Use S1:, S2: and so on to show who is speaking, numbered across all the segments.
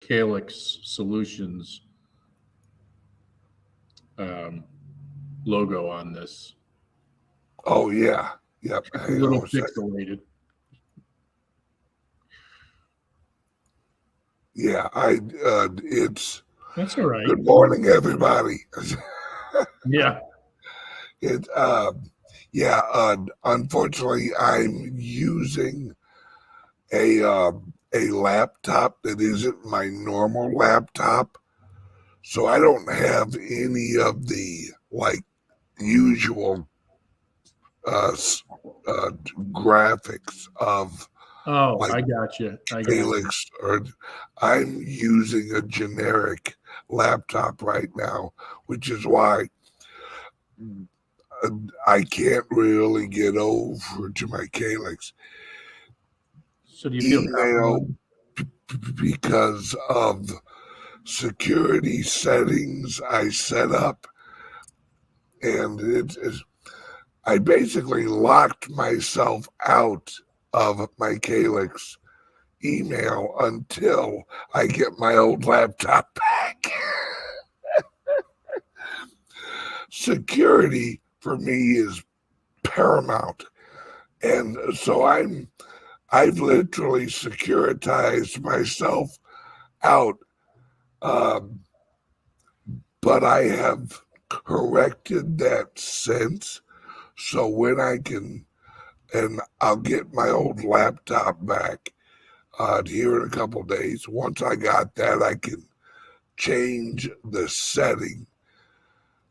S1: CALIX Solutions um, logo on this.
S2: Oh yeah, yep.
S1: It's a
S2: Hang on
S1: little
S2: a second.
S1: pixelated.
S2: Yeah, it's
S1: That's all right.
S2: good morning, everybody.
S1: Yeah.
S2: it, yeah. Unfortunately, I'm using a laptop that isn't my normal laptop, so I don't have any of the like usual uh, s- uh, graphics of
S1: Oh,
S2: like
S1: I got you. I got you.
S2: Felix, or I'm using a generic laptop right now, which is why uh, I can't really get over to my Calix
S1: So do you feel
S2: email
S1: compromised?
S2: because of security settings I set up, and I basically locked myself out of my Calix email until I get my old laptop back. Security for me is paramount. And so I've literally securitized myself out. Um, but I have corrected that since. So when I can, and I'll get my old laptop back here in a couple days. Once I got that, I can change the setting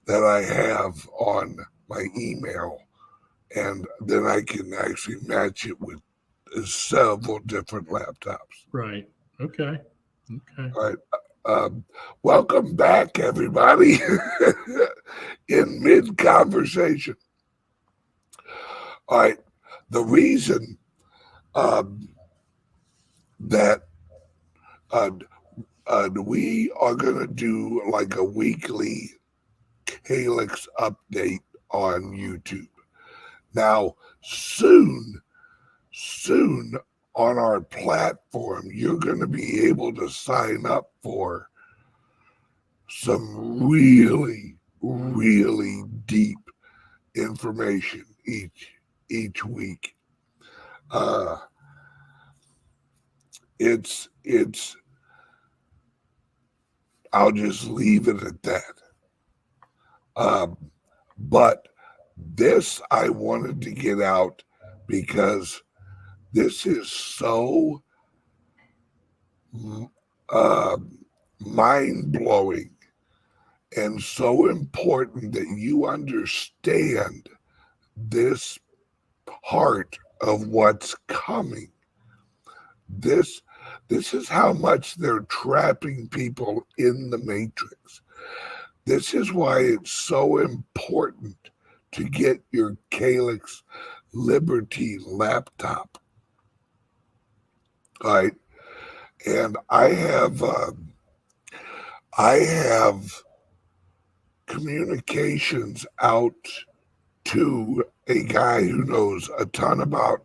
S2: that I have on my email, and then I can actually match it with several different laptops.
S1: Right. Okay. Okay.
S2: All right. Um, Welcome back, everybody. In mid conversation. All right. The reason um, that uh, we are going to do like a weekly Calyx update on YouTube. Now, soon on our platform, you're going to be able to sign up for some really deep information each week. Uh, it's I'll just leave it at that. Um, but this I wanted to get out because this is so uh, mind blowing and so important that you understand this part of what's coming. This this is how much they're trapping people in the matrix. This is why it's so important to get your Calyx Liberty laptop. All right, and I have communications out to a guy who knows a ton about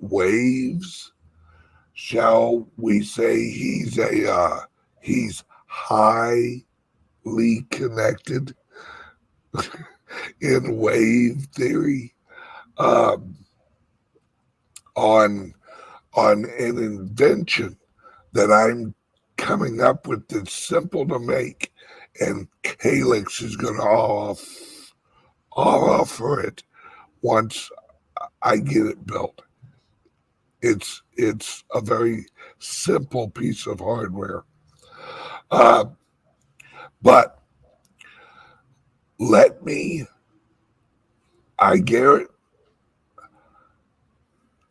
S2: waves. Shall we say he's highly connected in wave theory, um, on an invention that I'm coming up with that's simple to make, and Calyx is going to offer it once I get it built. It's a very simple piece of hardware, uh, but let me, I Garrett,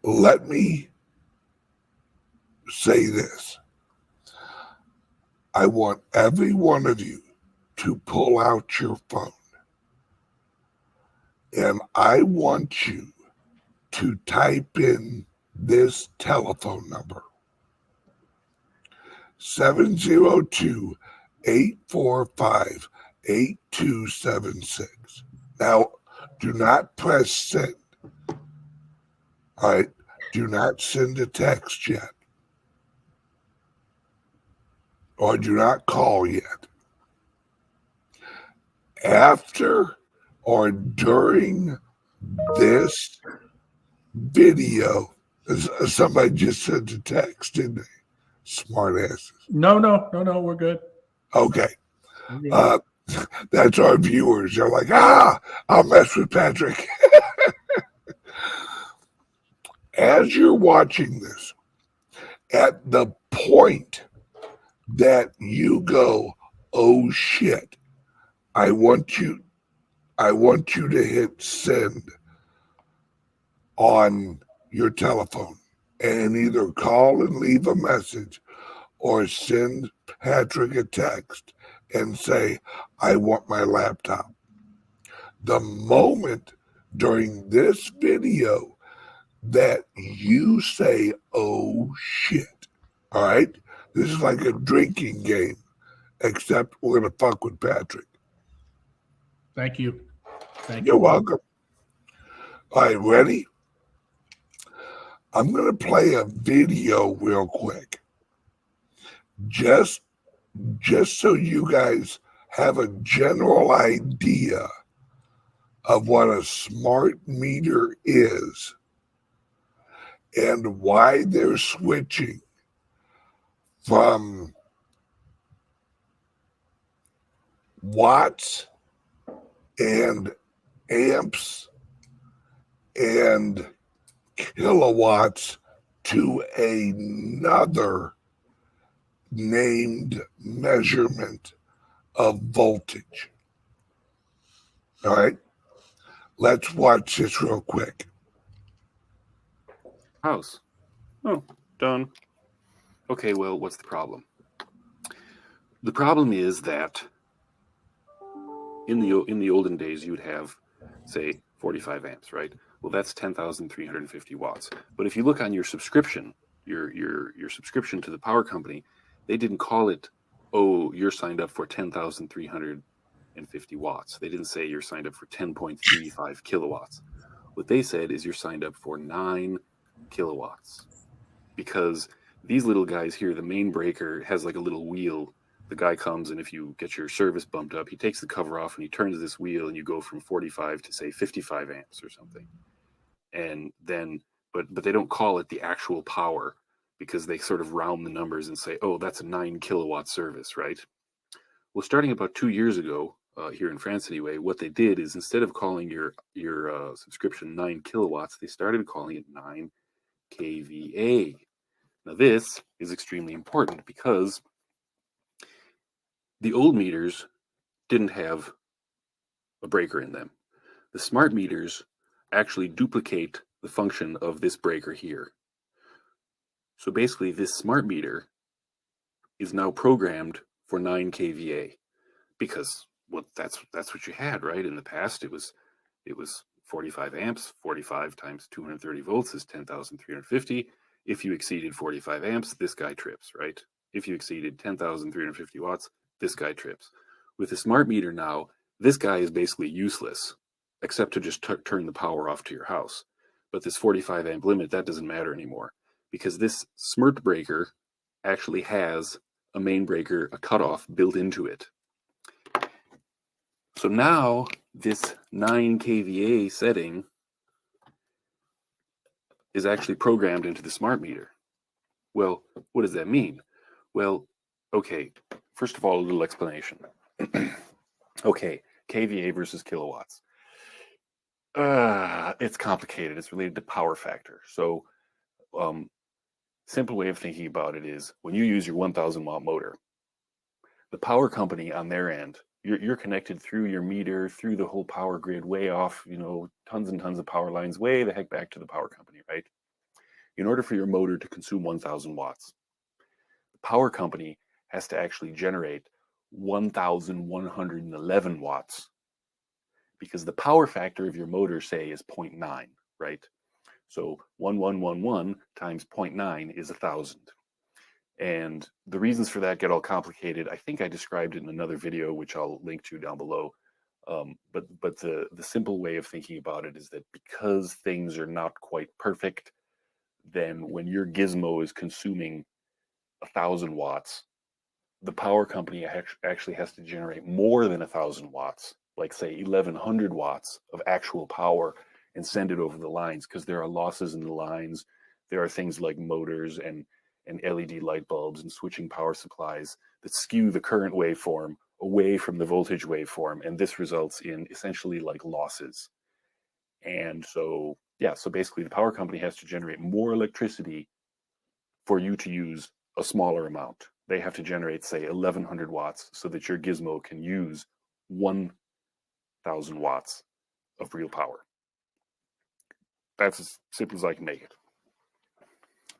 S2: let me say this. I want every one of you to pull out your phone, and I want you to type in this telephone number: 702 845 8276. Now, do not press send. All right. Do not send a text yet. or do not call yet. After or during this video, somebody just sent a text, didn't they? Smart asses.
S1: No, we're good.
S2: Okay.
S1: We're good.
S2: That's our viewers. They're like, I'll mess with Patrick. As you're watching this, at the point that you go, oh shit, I want you to hit send on your telephone and either call and leave a message or send Patrick a text and say, I want my laptop. The moment during this video that you say, oh shit, all right? This is like a drinking game, except we're going to fuck with Patrick.
S1: Thank you.
S2: You're welcome. All right, ready? I'm going to play a video real quick. Just so you guys have a general idea of what a smart meter is and why they're switching from watts and amps and kilowatts to another named measurement of voltage. All right, let's watch this real quick.
S3: House. Oh, done. Okay, well, what's the problem? The problem is that in the olden days, you would have, say, 45 amps, right? Well, that's 10,350 watts. But if you look on your subscription, your subscription to the power company, they didn't call it, oh, you're signed up for 10,350 watts. They didn't say you're signed up for 10.35 kilowatts. What they said is you're signed up for 9 kilowatts. Because these little guys here, the main breaker has like a little wheel. The guy comes, and if you get your service bumped up, he takes the cover off and he turns this wheel, and you go from 45 to say 55 amps or something. And then, but they don't call it the actual power because they sort of round the numbers and say, oh, that's a 9 kilowatt service, right? Well, starting about 2 years ago, here in France anyway, what they did is instead of calling your subscription 9 kilowatts, they started calling it 9 kVA. Now, this is extremely important because the old meters didn't have a breaker in them. The smart meters actually duplicate the function of this breaker here. So basically, this smart meter is now programmed for 9 kVA because that's what you had, right? In the past, it was 45 amps. 45 times 230 volts is 10,350. If you exceeded 45 amps, this guy trips, right? If you exceeded 10,350 watts, this guy trips. With the smart meter now, this guy is basically useless, except to just turn the power off to your house. But this 45 amp limit, that doesn't matter anymore because this smart breaker actually has a main breaker, a cutoff built into it. So now this 9 kVA setting is actually programmed into the smart meter. Well, what does that mean? Well, okay, first of all, a little explanation. Okay, kVA versus kilowatts. It's complicated. It's related to power factor. So, simple way of thinking about it is when you use your 1,000 watt motor, the power company on their end, you're connected through your meter, through the whole power grid, way off, tons and tons of power lines, way the heck back to the power company, right? In order for your motor to consume 1,000 watts, the power company has to actually generate 1,111 watts because the power factor of your motor, say, is 0.9, right? So 1111 times 0.9 is 1,000. And the reasons for that get all complicated. I think I described it in another video, which I'll link to down below. But the simple way of thinking about it is that because things are not quite perfect, then when your gizmo is consuming 1,000 watts, the power company actually has to generate more than 1,000 watts, like say 1,100 watts of actual power, and send it over the lines, because there are losses in the lines. There are things like motors and LED light bulbs and switching power supplies that skew the current waveform away from the voltage waveform, and this results in essentially like losses. And so, yeah, so basically the power company has to generate more electricity for you to use a smaller amount. They have to generate, say, 1,100 watts so that your gizmo can use 1,000 watts of real power. That's as simple as I can make it.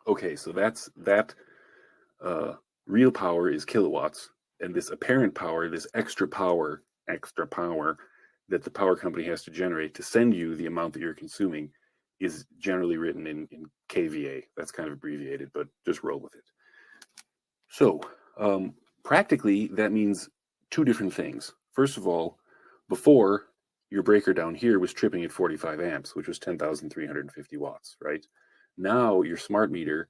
S3: Okay, so that real power is kilowatts, and this apparent power, this extra power that the power company has to generate to send you the amount that you're consuming is generally written in kVA. That's kind of abbreviated, but just roll with it. So practically, that means two different things. First of all, before, your breaker down here was tripping at 45 amps, which was 10,350 watts, right? Now your smart meter,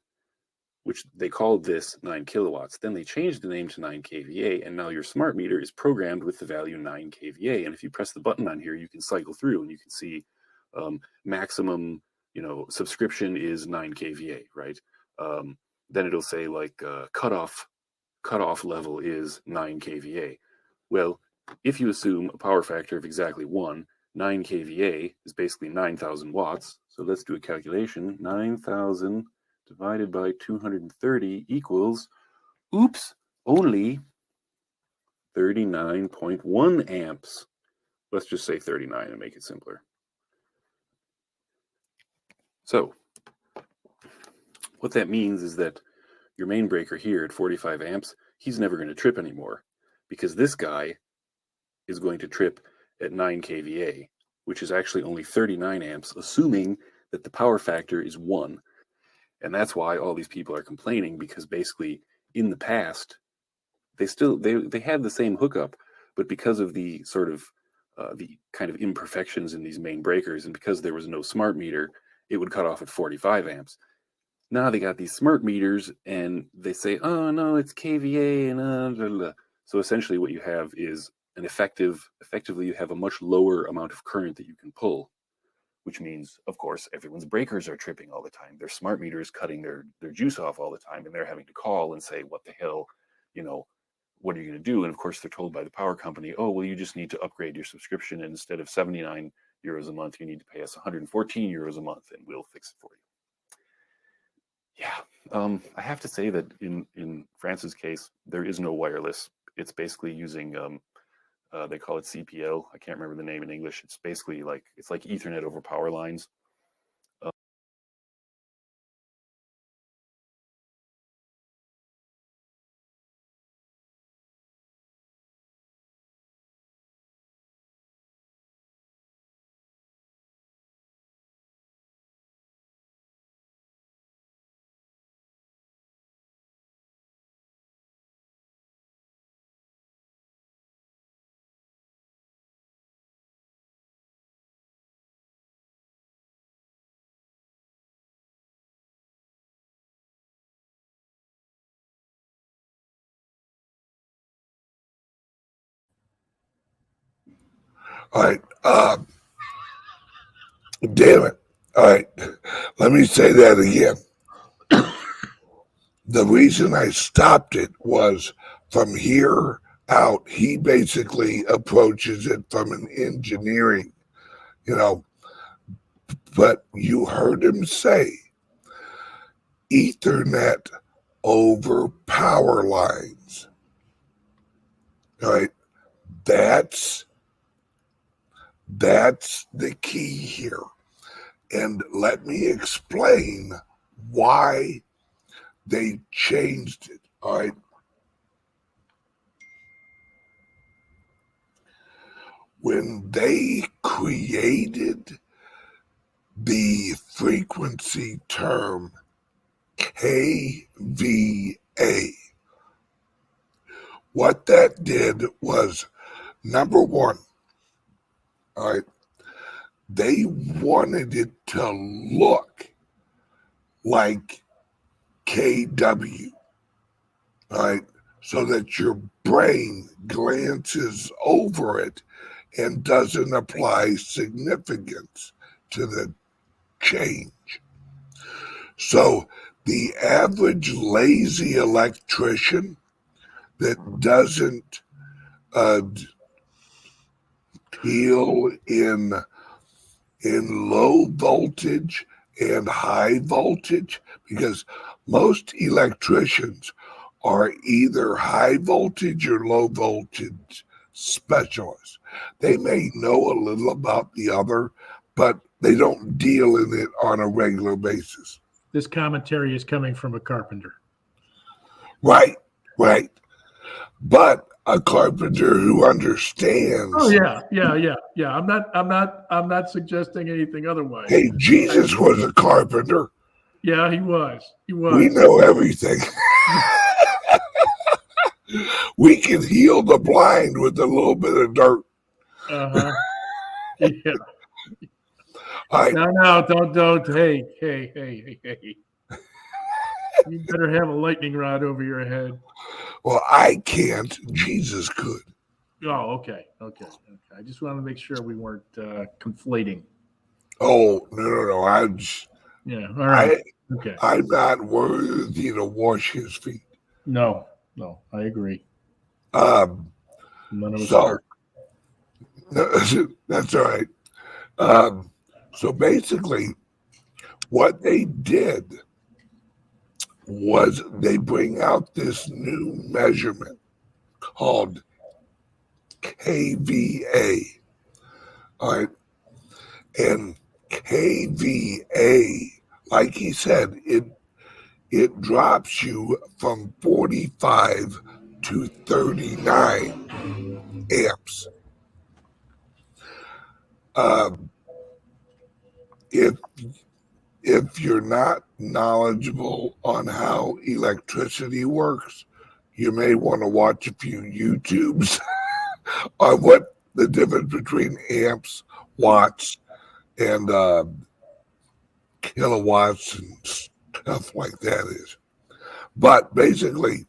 S3: which they called this 9 kilowatts, then they changed the name to 9 kVA, and now your smart meter is programmed with the value 9 kVA. And if you press the button on here, you can cycle through and you can see maximum, subscription is 9 kVA, right? Then it'll say like cutoff level is 9 kVA. Well, if you assume a power factor of exactly 1, 9 kVA is basically 9,000 watts. So let's do a calculation. 9,000 divided by 230 equals, only 39.1 amps. Let's just say 39 and make it simpler. So what that means is that your main breaker here at 45 amps, he's never going to trip anymore, because this guy is going to trip at 9 kVA, which is actually only 39 amps, assuming that the power factor is 1. And that's why all these people are complaining, because basically in the past, they had the same hookup, but because of the sort of the kind of imperfections in these main breakers, and because there was no smart meter, it would cut off at 45 amps. Now they got these smart meters, and they say, oh no, it's kVA, and blah, blah. So essentially what you have is effectively you have a much lower amount of current that you can pull, which means, of course, everyone's breakers are tripping all the time. Their smart meter is cutting their juice off all the time, and they're having to call and say, what the hell, what are you going to do? And of course, they're told by the power company, oh, well, you just need to upgrade your subscription, and instead of 79 euros a month, you need to pay us 114 euros a month, and we'll fix it for you. Yeah, I have to say that in France's case, there is no wireless. It's basically using, they call it CPL. I can't remember the name in English. It's basically like Ethernet over power lines.
S2: All right. Damn it. All right. Let me say that again. The reason I stopped it was from here out, he basically approaches it from an engineering, but you heard him say Ethernet over power lines. All right. That's the key here. And let me explain why they changed it. All right. When they created the frequency term kVA, what that did was, number one, all right, they wanted it to look like KW. All right. so that your brain glances over it and doesn't apply significance to the change. So the average lazy electrician that doesn't deal in low voltage and high voltage, because most electricians are either high voltage or low voltage specialists. They may know a little about the other, but they don't deal in it on a regular basis.
S1: This commentary is coming from a carpenter.
S2: Right. But a carpenter who understands.
S1: Oh yeah. I'm not suggesting anything otherwise.
S2: Hey, Jesus was a carpenter.
S1: Yeah, he was.
S2: We know everything. We can heal the blind with a little bit of dirt.
S1: Uh-huh. Yeah.
S2: No,
S1: don't. Hey. You better have a lightning rod over your head.
S2: Well, I can't. Jesus could.
S1: Oh, okay. I just wanted to make sure we weren't conflating.
S2: Oh, no.
S1: Yeah, all right. Okay.
S2: I'm not worthy to wash his feet.
S1: No, I agree.
S2: None
S1: of us
S2: so,
S1: are.
S2: That's all right. So basically, what they did was they bring out this new measurement called KVA. All right. And KVA, like he said, it drops you from 45 to 39 amps. If you're not knowledgeable on how electricity works, you may want to watch a few YouTubes on what the difference between amps, watts, and kilowatts and stuff like that is. But basically,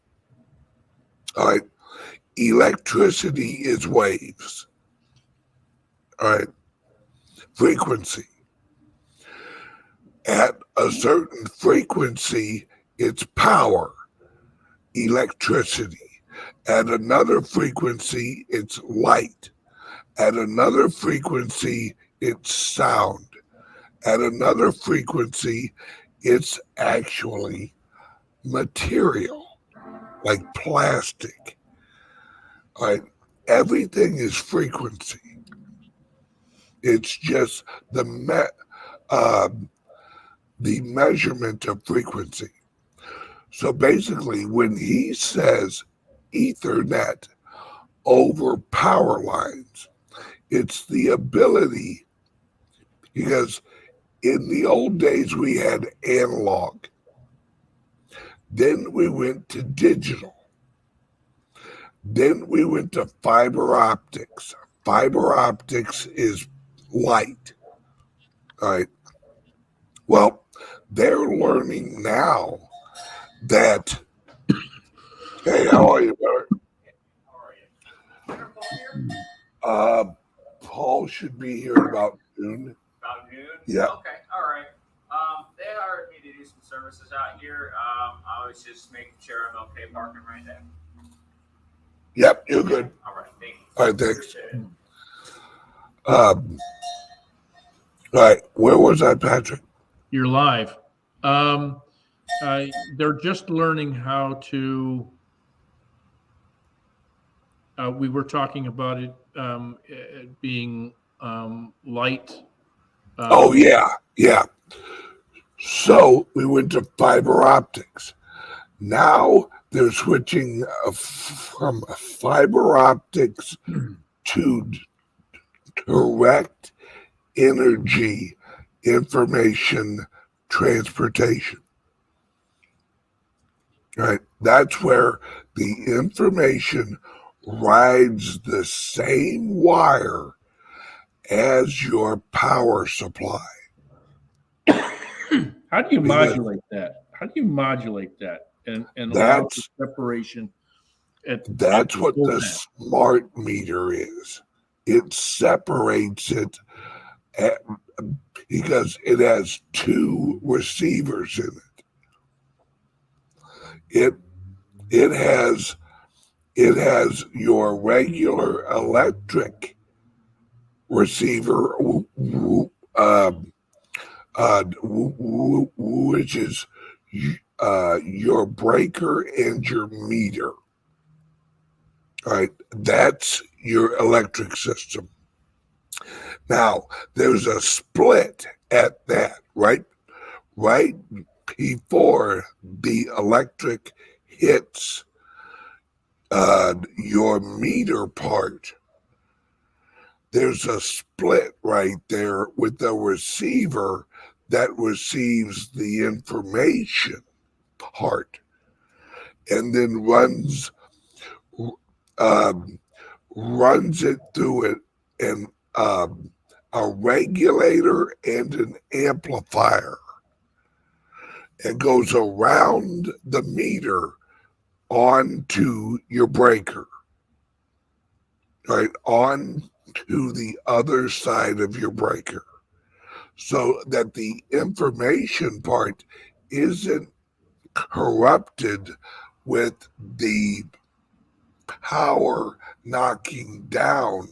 S2: all right, electricity is waves. All right, frequency. At a certain frequency, it's power, electricity. At another frequency, it's light. At another frequency, it's sound. At another frequency, it's actually material, like plastic. All right, everything is frequency. It's just the measurement of frequency. So basically, when he says Ethernet over power lines, it's the ability, because in the old days we had analog. Then we went to digital. Then we went to fiber optics. Fiber optics is light. All right. Well, they're learning now that. Hey, how are you, brother? Paul should be here at about noon.
S4: About noon?
S2: Yeah.
S4: Okay, all right. They hired me to do some services out here. I was just making sure I'm okay parking right there.
S2: Yep, you're good.
S4: All right, thank you.
S2: All right, thanks.
S4: Appreciate it.
S2: All right, where was I, Patrick?
S1: You're live. They're just learning how to. We were talking about it being light.
S2: Oh, yeah. So we went to fiber optics. Now they're switching from fiber optics to direct energy information transportation. Right? That's where the information rides the same wire as your power supply.
S1: How do you modulate that? And allow the separation
S2: That's what
S1: pulls
S2: the
S1: that.
S2: smart meter is. It separates it at, because it has two receivers in it. It has your regular electric receiver, which is your breaker and your meter. All right, that's your electric system. Now, there's a split at that, right? Right before the electric hits your meter part, there's a split right there with the receiver that receives the information part and then runs it through it and a regulator and an amplifier and goes around the meter onto your breaker, right? On to the other side of your breaker so that the information part isn't corrupted with the power knocking down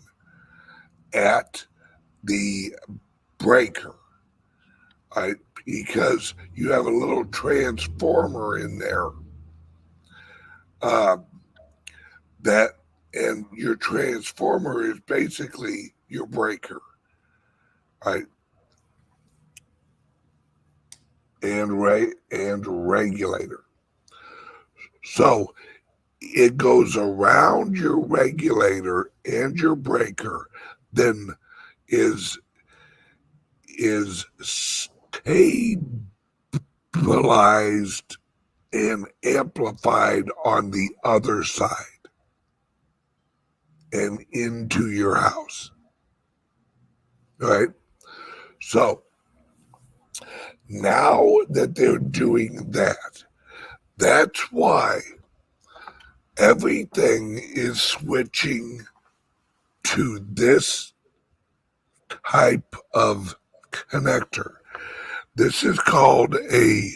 S2: at the breaker, right? Because you have a little transformer in there that, and your transformer is basically your breaker, right? And regulator. So it goes around your regulator and your breaker, then is stabilized and amplified on the other side and into your house. Right? So now that they're doing that, that's why everything is switching to this type of connector. This is called a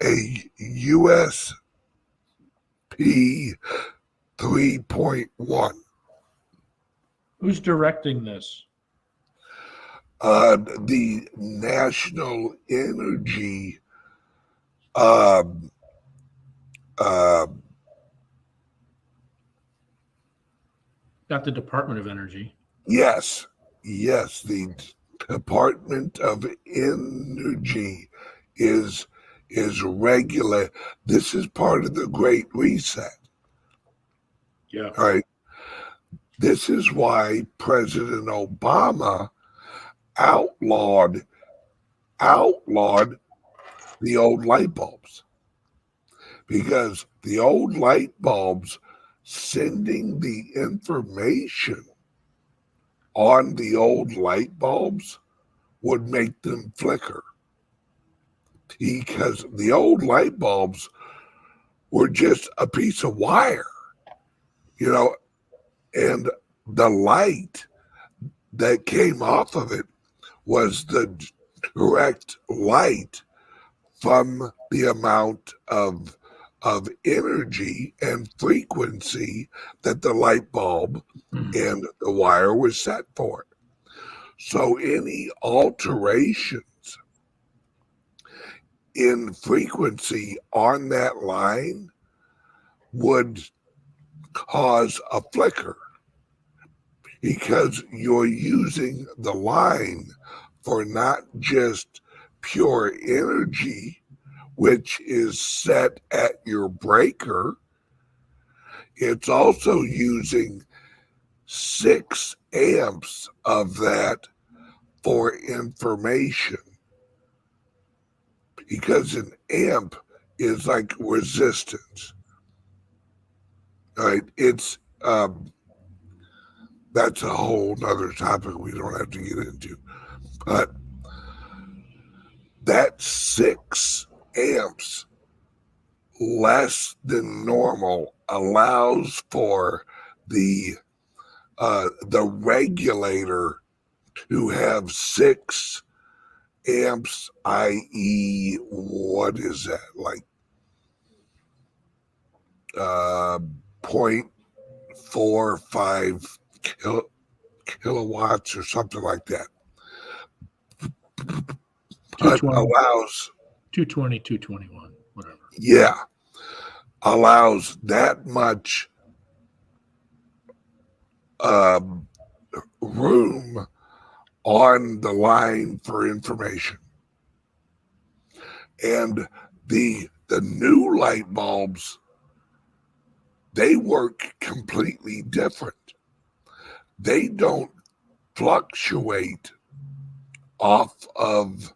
S2: USB 3.1.
S1: Who's directing this?
S2: The National Energy
S1: Not the Department of Energy.
S2: yes, the Department of Energy is regular. This is part of the Great Reset.
S1: Yeah.
S2: All right. This is why President Obama outlawed the old light bulbs, because the old light bulbs sending the information on the old light bulbs would make them flicker, because the old light bulbs were just a piece of wire, and the light that came off of it was the direct light from the amount of energy and frequency that the light bulb and the wire was set for. So any alterations in frequency on that line would cause a flicker, because you're using the line for not just pure energy, which is set at your breaker. It's also using 6 amps of that for information, because an amp is like resistance. All right, it's that's a whole nother topic we don't have to get into, but that 6 amps less than normal allows for the regulator to have 6 amps, i.e., what is that, like 0.45 kilowatts or something like that. But
S1: 220,
S2: allows,
S1: 220, 221, whatever.
S2: yeah, allows that much room on the line for information. And the new light bulbs, they work completely different. They don't fluctuate off of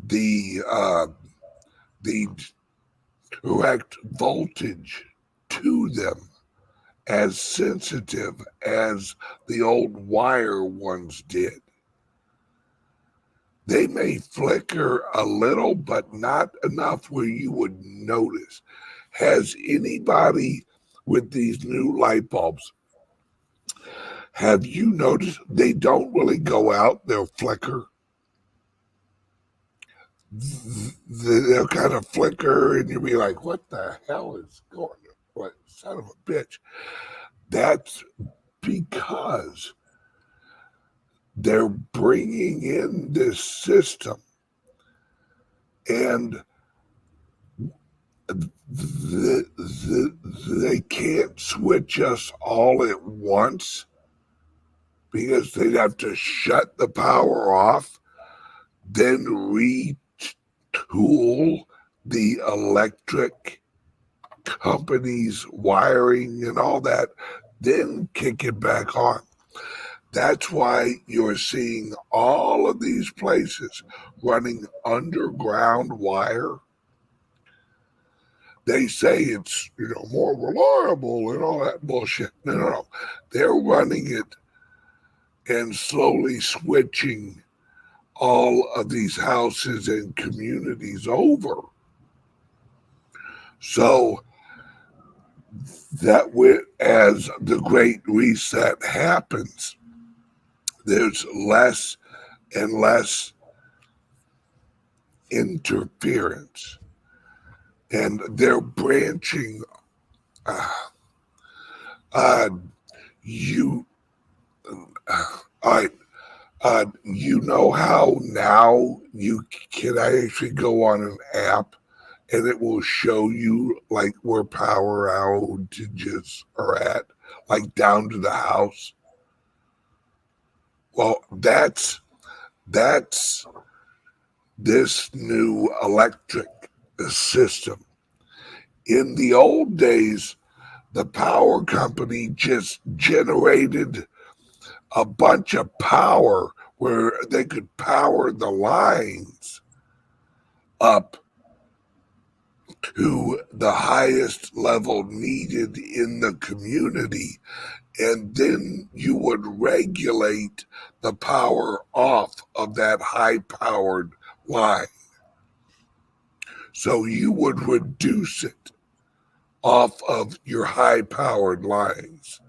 S2: the direct voltage to them as sensitive as the old wire ones did. They may flicker a little, but not enough where you would notice. Has anybody with these new light bulbs, have you noticed they don't really go out, they'll flicker? They'll kind of flicker and you'll be like, what the hell is going on? What son of a bitch? That's because they're bringing in this system, and they can't switch us all at once because they'd have to shut the power off, then retool the electric company's wiring and all that, then kick it back on. That's why you're seeing all of these places running underground wire. They say it's, more reliable and all that bullshit. No. They're running it and slowly switching all of these houses and communities over. So that as the Great Reset happens, there's less and less interference, and they're branching. You know how now you can actually go on an app and it will show you like where power outages are at, like down to the house. Well, that's this new electric system. In the old days, the power company just generated a bunch of power where they could power the lines up to the highest level needed in the community, and then you would regulate the power off of that high-powered line. So you would reduce it off of your high-powered lines.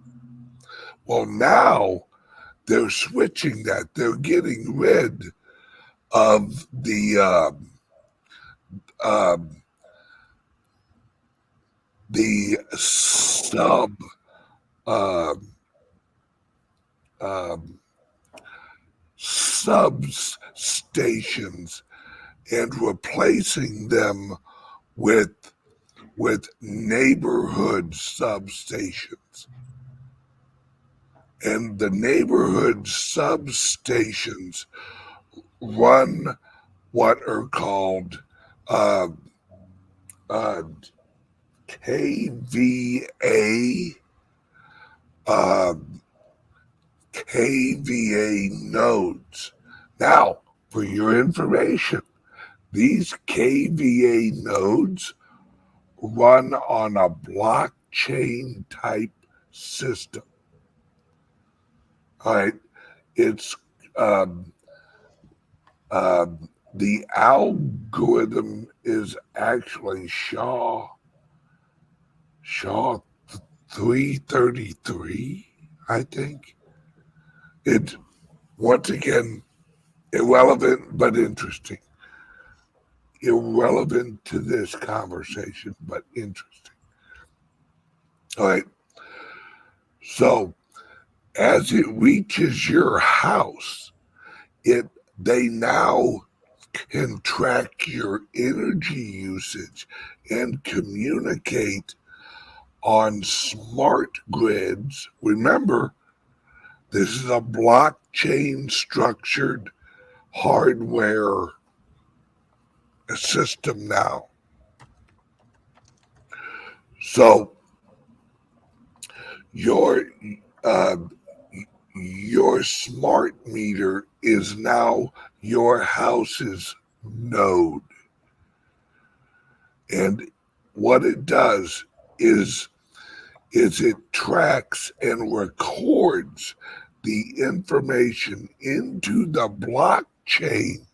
S2: Well, now they're switching that. They're getting rid of the substations and replacing them with neighborhood substations. And the neighborhood substations run what are called KVA nodes. Now, for your information, these KVA nodes run on a blockchain type system. All right, it's the algorithm is actually SHA-3 333, I think. It, once again, irrelevant but interesting. Irrelevant to this conversation, but interesting. All right. So as it reaches your house, they now can track your energy usage and communicate on smart grids. Remember, this is a blockchain structured hardware system now. So your smart meter is now your house's node. And what it does is it tracks and records the information into the blockchain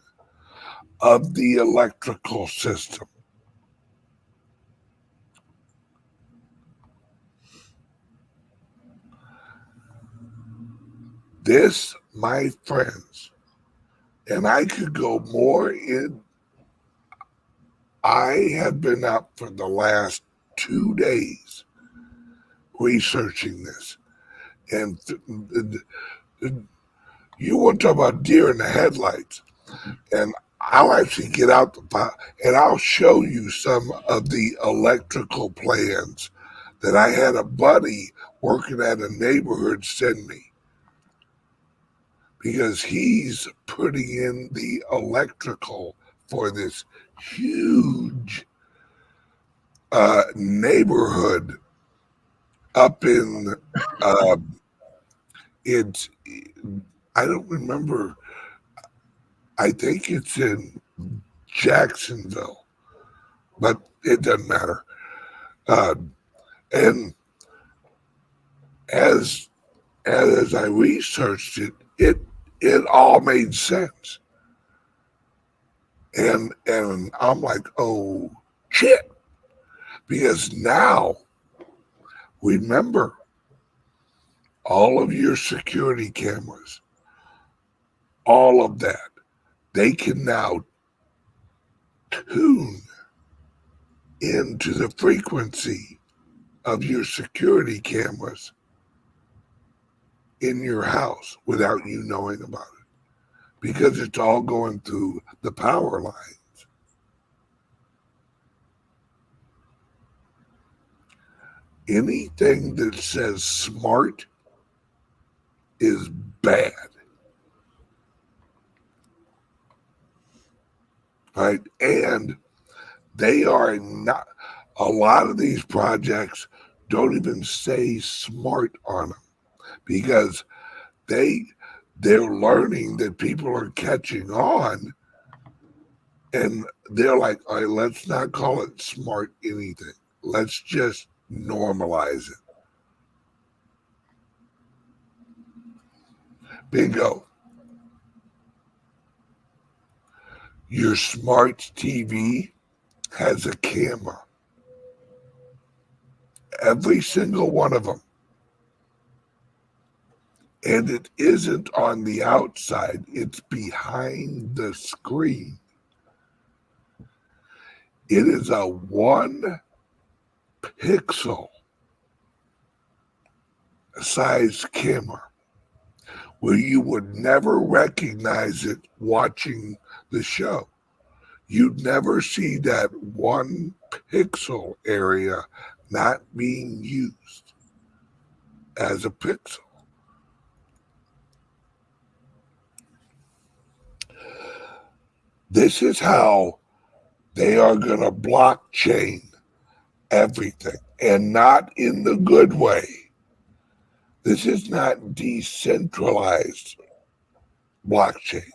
S2: of the electrical system. This, my friends, and I could go more in. I have been up for the last 2 days researching this. And you want to talk about deer in the headlights. And I'll actually get out the file and I'll show you some of the electrical plans that I had a buddy working at a neighborhood send me. Because he's putting in the electrical for this huge neighborhood up in it's, I don't remember, I think it's in Jacksonville, but it doesn't matter. And as I researched it all made sense. And I'm like, oh shit. Because now, remember, all of your security cameras, all of that, they can now tune into the frequency of your security cameras in your house without you knowing about it, because it's all going through the power lines. Anything that says smart is bad. Right? And they are not, a lot of these projects don't even say smart on them, because they're learning that people are catching on, and they're like, all right, let's not call it smart anything. Let's just normalize it. Bingo. Your smart TV has a camera. Every single one of them. And it isn't on the outside, it's behind the screen. It is a 1 pixel size camera where you would never recognize it watching the show. You'd never see that 1 pixel area not being used as a pixel. This is how they are going to blockchain everything, and not in the good way. This is not decentralized blockchain.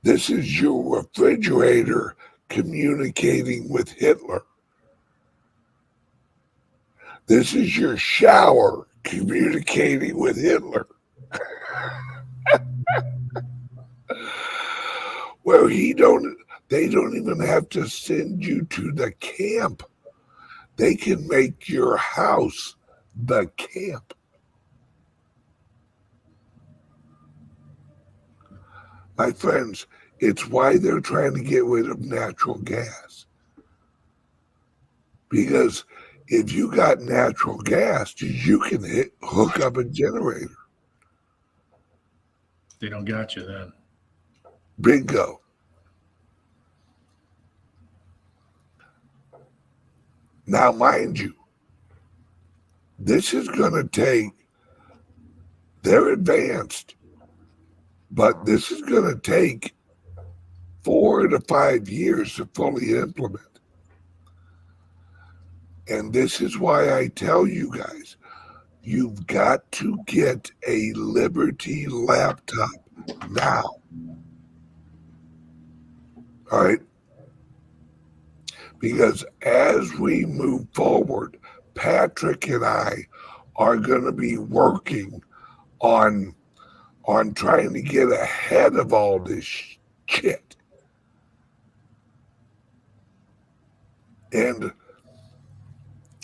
S2: This is your refrigerator communicating with Hitler. This is your shower communicating with Hitler. Where they don't even have to send you to the camp. They can make your house the camp. My friends, it's why they're trying to get rid of natural gas. Because if you got natural gas, you can hook up a generator.
S1: They don't got you then.
S2: Bingo. Now, mind you, this is going to take, they're advanced, but this is going to take 4 to 5 years to fully implement. And this is why I tell you guys, you've got to get a Liberty laptop now. All right? Because as we move forward, Patrick and I are going to be working on trying to get ahead of all this shit. And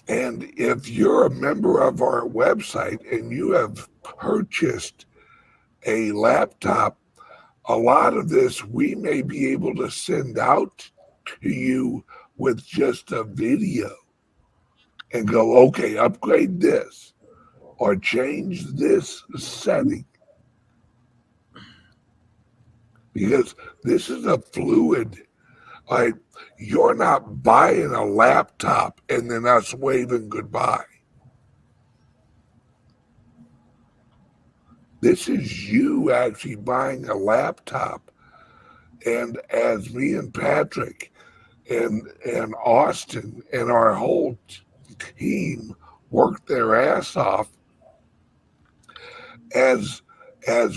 S2: if you're a member of our website and you have purchased a laptop, a lot of this we may be able to send out to you with just a video and go, okay, upgrade this or change this setting. Because this is a fluid. Like, you're not buying a laptop and then us waving goodbye. This is you actually buying a laptop. And as me and Patrick and Austin and our whole team work their ass off, as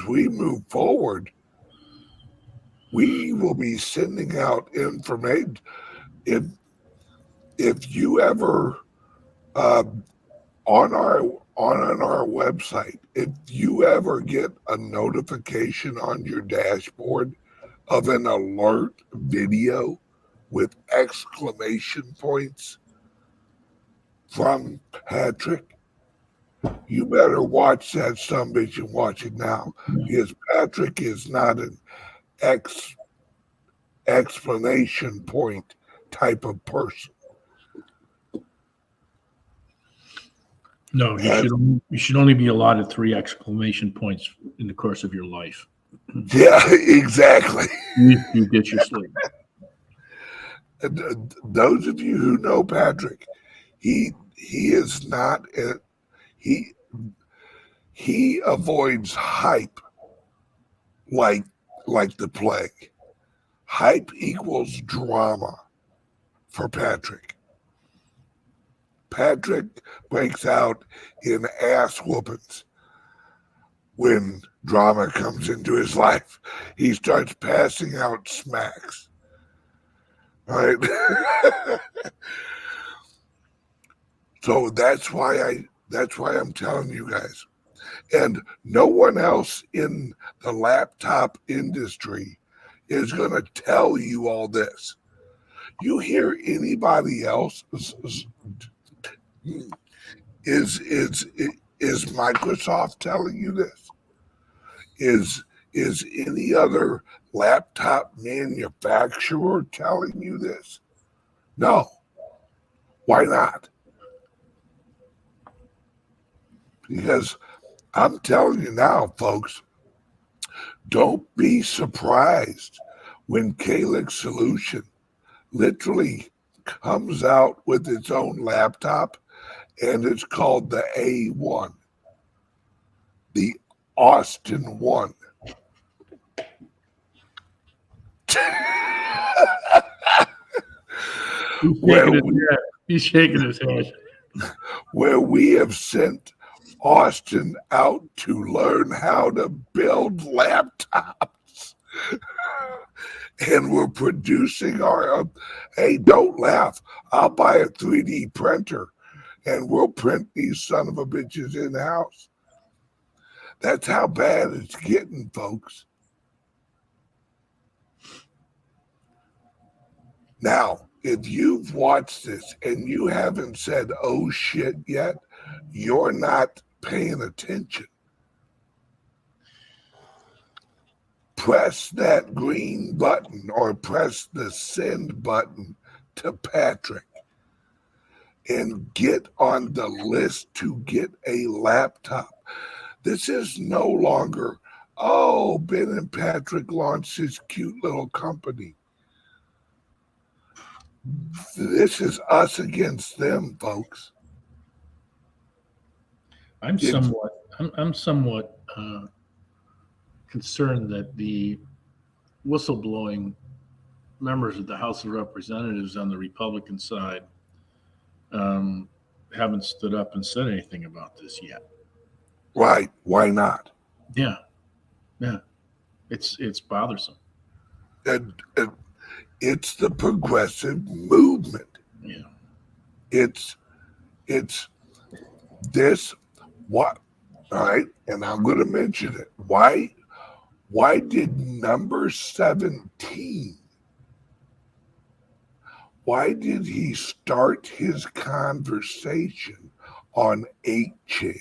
S2: we move forward, we will be sending out information. If you ever on our website, if you ever get a notification on your dashboard of an alert video with exclamation points from Patrick, you better watch that sumbitch and watch it now, because Patrick is not an explanation point type of person.
S1: No, you should only be allotted 3 exclamation points in the course of your life.
S2: Yeah, exactly.
S1: You get your sleep.
S2: Those of you who know Patrick, he is not he avoids hype like the plague. Hype equals drama for Patrick. Patrick breaks out in ass whoopings when drama comes into his life. He starts passing out smacks. Right? So that's why I'm telling you guys. And no one else in the laptop industry is going to tell you all this. You hear anybody else is Microsoft telling you this? Is any other laptop manufacturer telling you this? No. Why not? Because I'm telling you now, folks, don't be surprised when CALIX Solution literally comes out with its own laptop, and it's called the A1, the Austin 1.
S1: He's shaking his head.
S2: Where we have sent Austin out to learn how to build laptops. And we're producing our, hey, don't laugh. I'll buy a 3D printer and we'll print these son of a bitches in-house. That's how bad it's getting, folks. Now, if you've watched this and you haven't said, oh shit, yet, you're not paying attention. Press that green button or press the send button to Patrick and get on the list to get a laptop. This is no longer, oh, Ben and Patrick launched this cute little company. This is us against them, folks.
S1: I'm somewhat concerned that the whistleblowing members of the House of Representatives on the Republican side haven't stood up and said anything about this yet.
S2: Right? Why not?
S1: Yeah, it's bothersome.
S2: And it's the progressive movement.
S1: Yeah,
S2: It's this what? All right, and I'm going to mention it. Why did number 17? Why did he start his conversation on 8chan?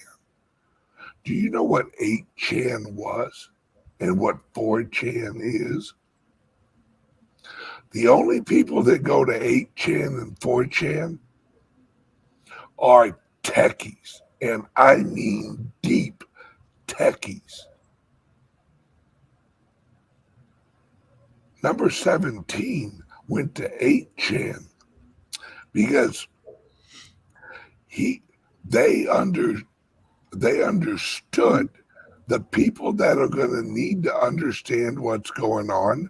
S2: Do you know what 8chan was and what 4chan is? The only people that go to 8chan and 4chan are techies, and I mean deep techies. Number 17 went to 8chan because they understood the people that are going to need to understand what's going on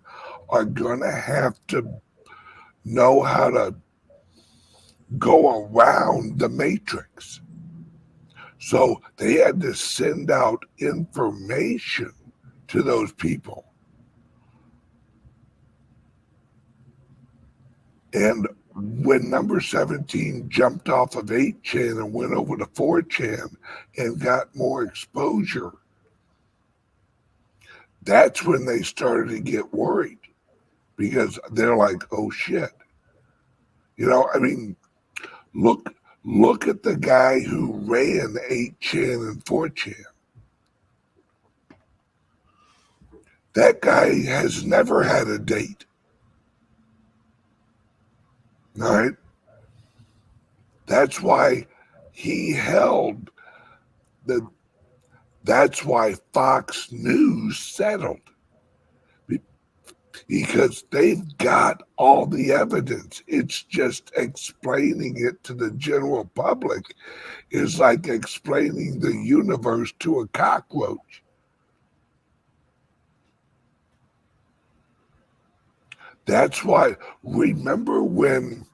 S2: are going to have to know how to go around the matrix. So they had to send out information to those people. And when number 17 jumped off of 8chan and went over to 4chan and got more exposure, that's when they started to get worried because they're like, oh shit. You know, I mean, look at the guy who ran 8chan and 4chan. That guy has never had a date. All right? That's why he held that's why Fox News settled. Because they've got all the evidence. It's just explaining it to the general public is like explaining the universe to a cockroach. That's why, remember when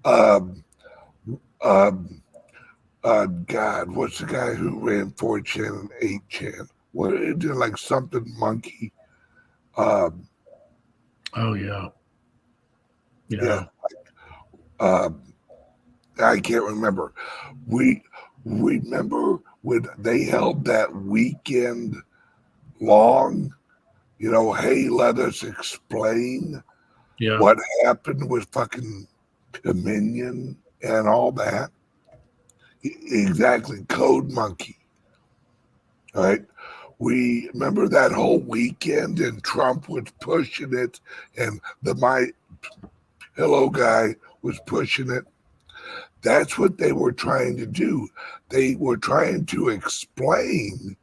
S2: God, what's the guy who ran 4chan and 8chan? What did like something monkey?
S1: oh yeah.
S2: I can't remember. We remember when they held that weekend long, you know, hey, let us explain what happened with fucking Dominion and all that. Exactly, Code Monkey. All right. We remember that whole weekend and Trump was pushing it and the My Hello guy was pushing it. That's what they were trying to do. They were trying to explain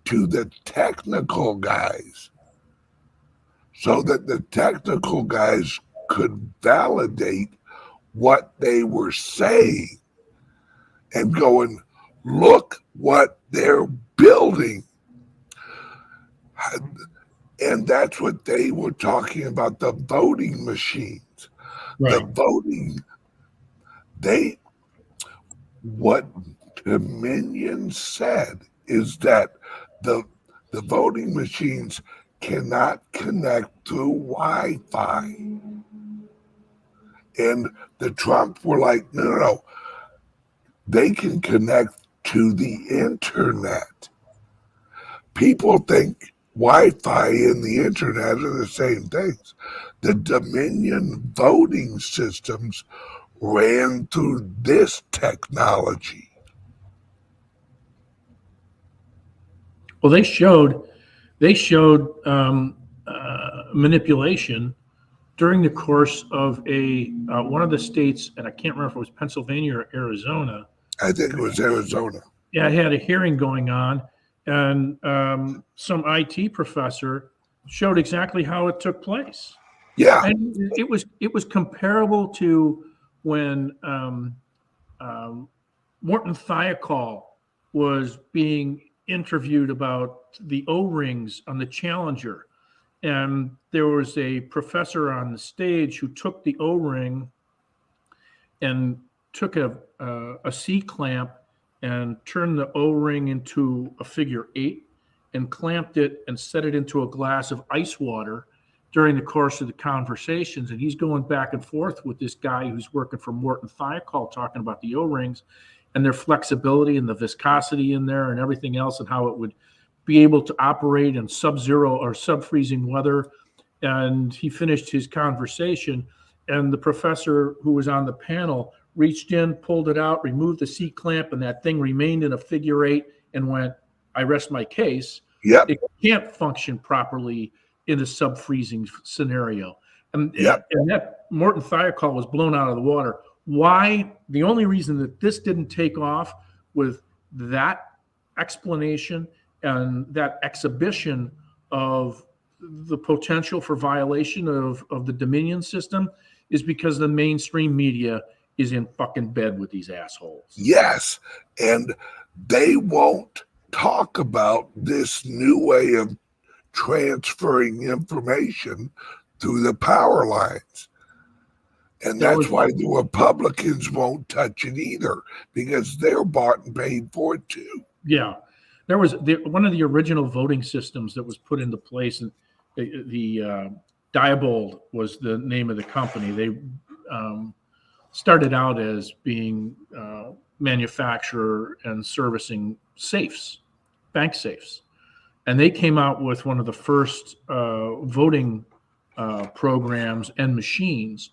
S2: to the technical guys so that the technical guys could validate what they were saying and going, look what they're building. And that's what they were talking about, the voting machines. Right. The voting, what Dominion said is that the voting machines cannot connect through Wi-Fi. And the Trump were like, no, they can connect to the internet. People think Wi-Fi and the internet are the same things. The Dominion voting systems ran through this technology.
S1: Well, they showed manipulation during the course of one of the states, and I can't remember if it was Pennsylvania or Arizona.
S2: I think it was Arizona.
S1: Yeah, I had a hearing going on, and some IT professor showed exactly how it took place.
S2: Yeah.
S1: And it was comparable to when Morton Thiokol was being interviewed about the O-rings on the Challenger. And there was a professor on the stage who took the O-ring and took a C-clamp and turned the O-ring into a figure 8 and clamped it and set it into a glass of ice water during the course of the conversations. And he's going back and forth with this guy who's working for Morton Thiokol, talking about the O-rings and their flexibility and the viscosity in there and everything else, and how it would be able to operate in sub-zero or sub-freezing weather. And he finished his conversation, and the professor who was on the panel reached in, pulled it out, removed the C-clamp, and that thing remained in a figure 8 and went, "I rest my case."
S2: Yep.
S1: It can't function properly in a sub-freezing scenario. And that Morton Thiokol was blown out of the water. Why? The only reason that this didn't take off with that explanation and that exhibition of the potential for violation of the Dominion system is because the mainstream media is in fucking bed with these assholes.
S2: Yes. And they won't talk about this new way of transferring information through the power lines. And that's why the Republicans won't touch it either, because they're bought and paid for it too.
S1: Yeah. There was one of the original voting systems that was put into place, and the Diebold was the name of the company. They started out as being manufacturer and servicing safes, bank safes. And they came out with one of the first voting programs and machines.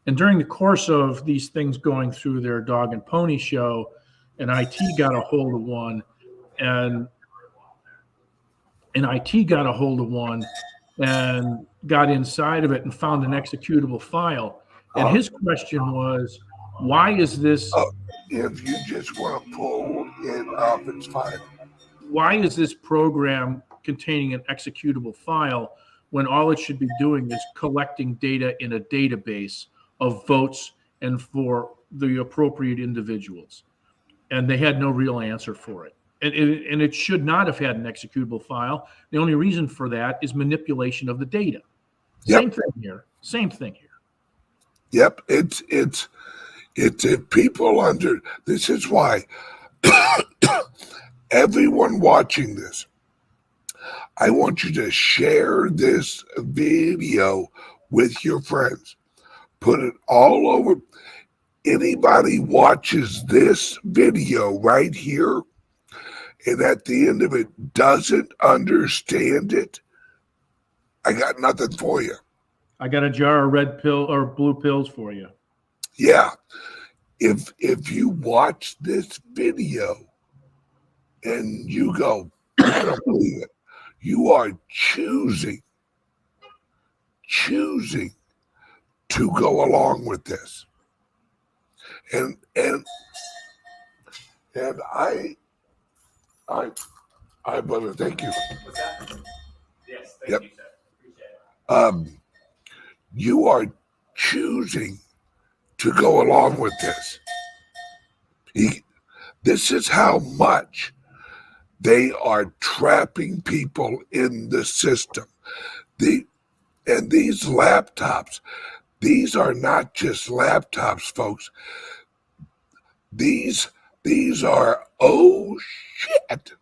S1: And during the course of these things going through their dog and pony show, and IT got a hold of one, and IT got a hold of one and got inside of it and found an executable file. And his question was, why is this?
S2: If you just want to pull it up, it's fine.
S1: Why is this program containing an executable file when all it should be doing is collecting data in a database of votes and for the appropriate individuals? And they had no real answer for it. And it should not have had an executable file. The only reason for that is manipulation of the data.
S2: Yep.
S1: Same thing here.
S2: Yep. It's if people under, this is why everyone watching this, I want you to share this video with your friends. Put it all over. Anybody watches this video right here and at the end of it doesn't understand it, I got nothing for you.
S1: I got a jar of red pill or blue pills for you.
S2: Yeah. If you watch this video and you go, I don't believe it, you are choosing to go along with this. And I want to thank you.
S4: What's that? Yes, thank
S2: Yep.
S4: you, sir. Appreciate it.
S2: You are choosing to go along with this. This is how much they are trapping people in the system. And these laptops, these are not just laptops, folks. These are, oh shit,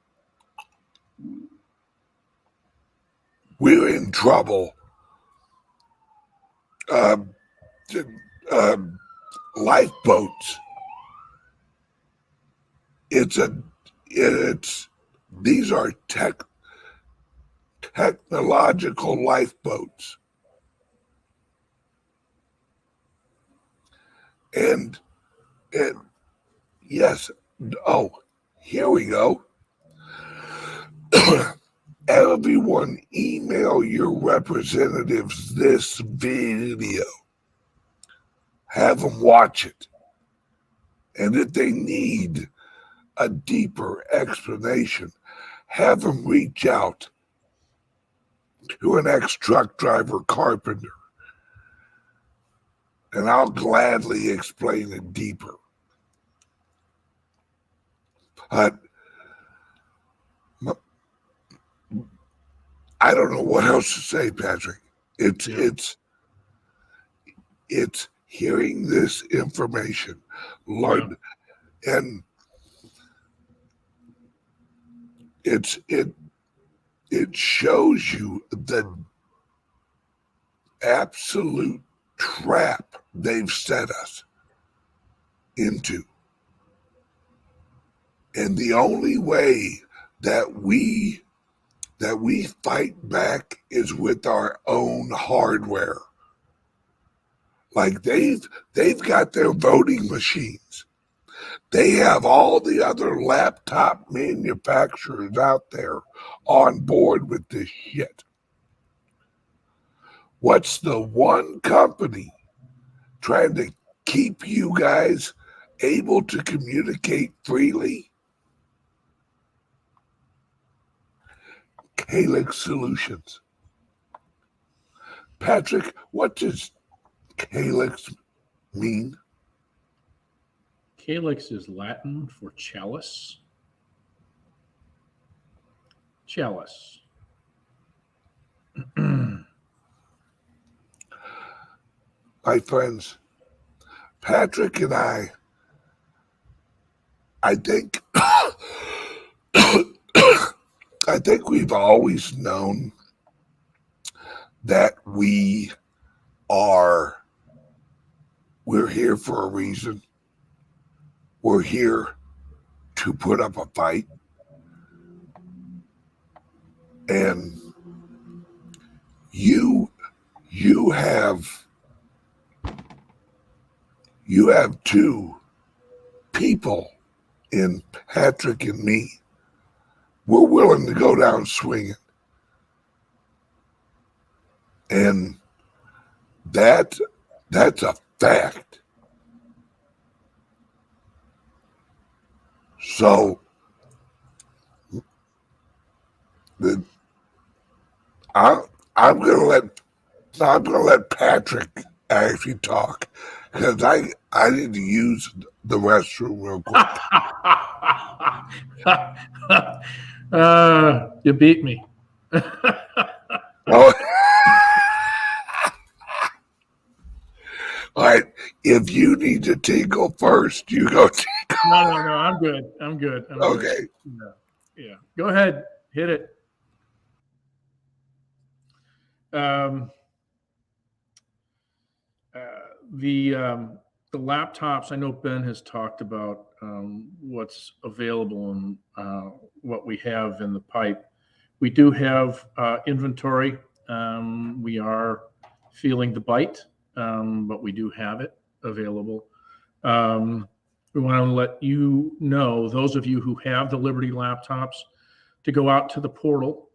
S2: we're in trouble. Lifeboats. These are technological lifeboats. And yes, oh, here we go. Everyone email your representatives this video. Have them watch it. And if they need a deeper explanation, have them reach out to an ex-truck driver carpenter. And I'll gladly explain it deeper. But I don't know what else to say, Patrick. It's hearing this information, learn, and it shows you the absolute trap they've set us into. And the only way that we fight back is with our own hardware. Like they've got their voting machines. They have all the other laptop manufacturers out there on board with this shit. What's the one company trying to keep you guys able to communicate freely? CALIX Solutions. Patrick, what does CALIX mean?
S1: Calyx is Latin for chalice. Chalice.
S2: My friends, Patrick and I think I think we've always known that we're here for a reason. We're here to put up a fight. And you have two people in Patrick and me. We're willing to go down swinging. And that's a fact. So I'm gonna let Patrick actually talk, because I need to use the restroom real quick.
S1: You beat me.
S2: Oh. All right, if you need to tinkle first, you go tinkle.
S1: No, I'm good. I'm good.
S2: Okay.
S1: Yeah. Go ahead. Hit it. The laptops, I know Ben has talked about what's available and what we have in the pipe. We do have inventory. We are feeling the bite, but we do have it available. We want to let you know, those of you who have the Liberty laptops, to go out to the portal.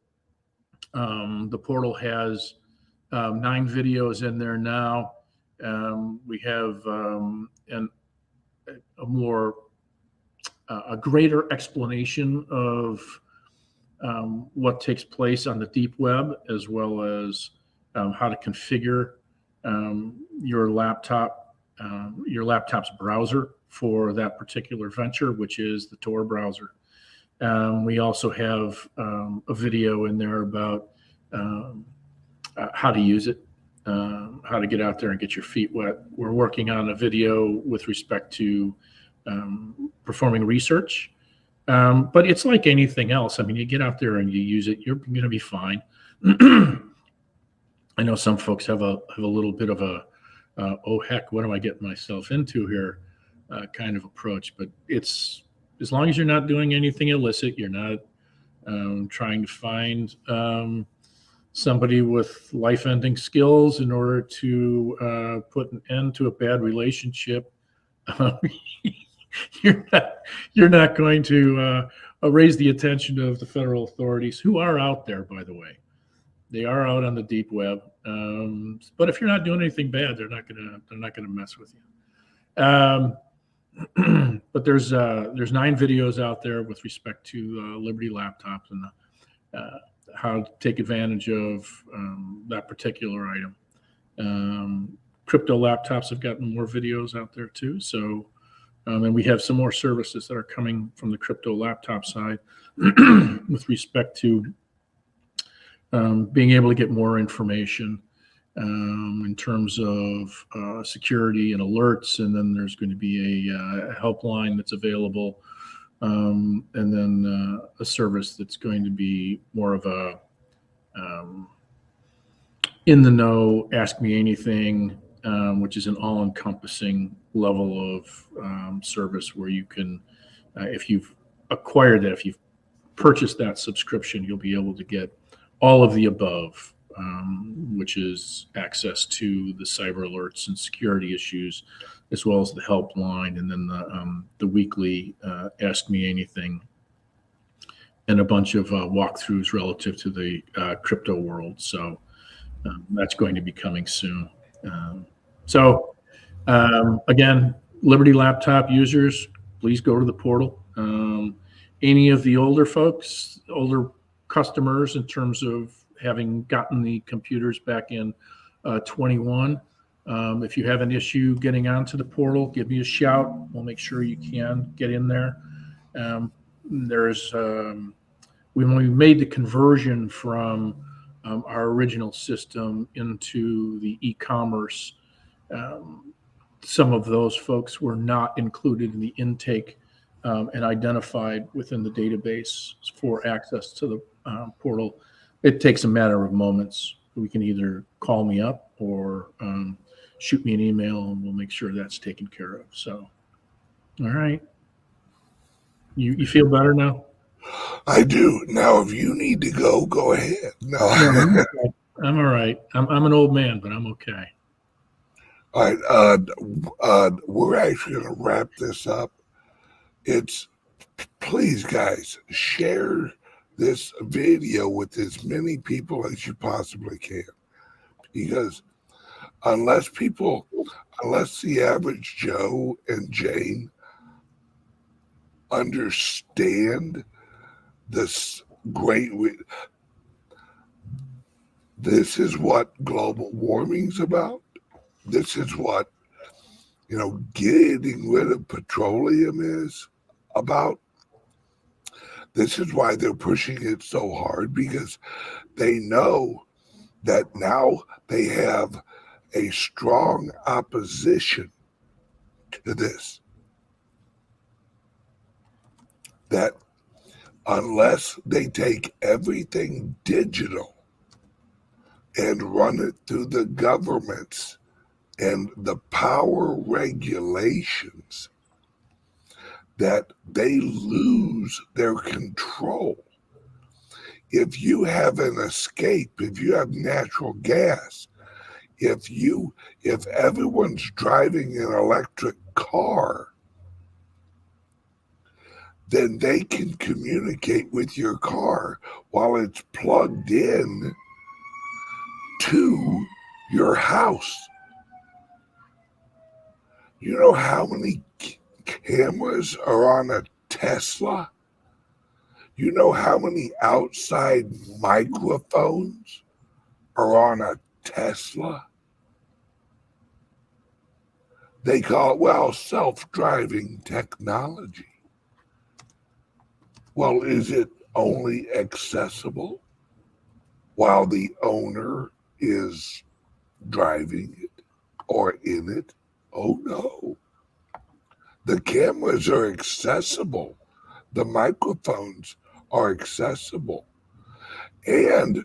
S1: The portal has 9 videos in there now. We have a greater explanation of what takes place on the deep web, as well as how to configure your laptop's browser for that particular venture, which is the Tor browser. We also have a video in there about how to use it, how to get out there and get your feet wet. We're working on a video with respect to performing research, but it's like anything else. I mean, you get out there and you use it, you're going to be fine. I know some folks have a little bit of a oh heck, what am I getting myself into here kind of approach, but it's, as long as you're not doing anything illicit, you're not trying to find somebody with life-ending skills in order to put an end to a bad relationship, you're not going to raise the attention of the federal authorities, who are out there, by the way. They are out on the deep web. But if you're not doing anything bad, they're not gonna mess with you. But there's 9 videos out there with respect to Liberty laptops and how to take advantage of that particular item. Crypto laptops have gotten more videos out there too. So, and we have some more services that are coming from the crypto laptop side with respect to being able to get more information in terms of security and alerts. And then there's going to be a helpline that's available. And then a service that's going to be more of a in the know, ask me anything, which is an all-encompassing level of service where you can, if you've acquired that, if you've purchased that subscription, you'll be able to get all of the above, which is access to the cyber alerts and security issues, as well as the helpline, and then the weekly Ask Me Anything, and a bunch of walkthroughs relative to the crypto world. So that's going to be coming soon. Again, Liberty laptop users, please go to the portal. Any of the older folks, older customers, in terms of having gotten the computers back in 21, if you have an issue getting onto the portal, give me a shout. We'll make sure you can get in there. When we made the conversion from our original system into the e-commerce, some of those folks were not included in the intake and identified within the database for access to the portal. It takes a matter of moments. We can either call me up or shoot me an email, and we'll make sure that's taken care of. So, all right. You feel better now?
S2: I do. Now, if you need to go, go ahead. No.
S1: I'm all right. I'm an old man, but I'm okay.
S2: All right. We're actually going to wrap this up. Please, guys, share this video with as many people as you possibly can. Because unless the average Joe and Jane understand this this is what global warming's about. This is what, getting rid of petroleum is about. This is why they're pushing it so hard, because they know that now they have a strong opposition to this. That unless they take everything digital and run it through the governments and the power regulations, that they lose their control. If you have an escape, if you have natural gas, if everyone's driving an electric car, then they can communicate with your car while it's plugged in to your house. You know how many cameras are on a Tesla? You know how many outside microphones are on a Tesla? They call it, self-driving technology. Well, is it only accessible while the owner is driving it or in it? Oh, no. The cameras are accessible. The microphones are accessible. And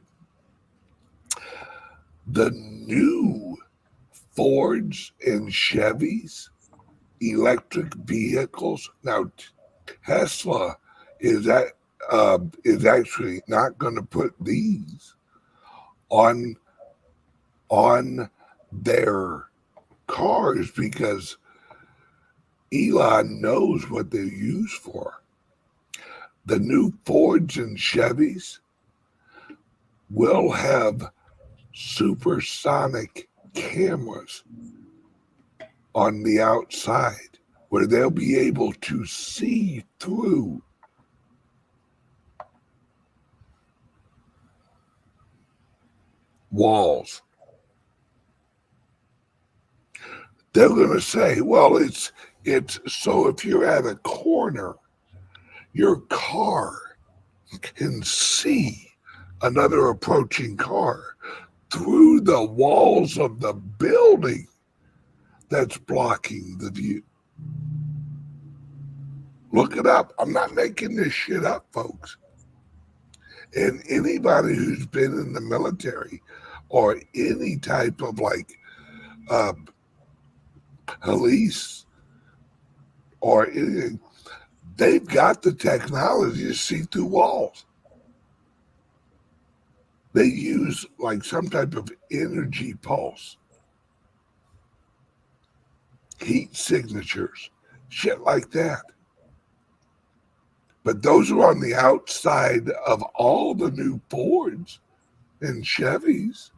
S2: the new Fords and Chevys, electric vehicles. Now, Tesla is actually not going to put these on their cars because Elon knows what they're used for. The new Fords and Chevys will have supersonic cameras on the outside where they'll be able to see through walls. They're going to say, well, it's so if you're at a corner, your car can see another approaching car through the walls of the building that's blocking the view. Look it up. I'm not making this shit up, folks. And anybody who's been in the military or any type of police or anything, they've got the technology to see through walls. They use like some type of energy pulse, heat signatures, shit like that. But those are on the outside of all the new Fords and Chevys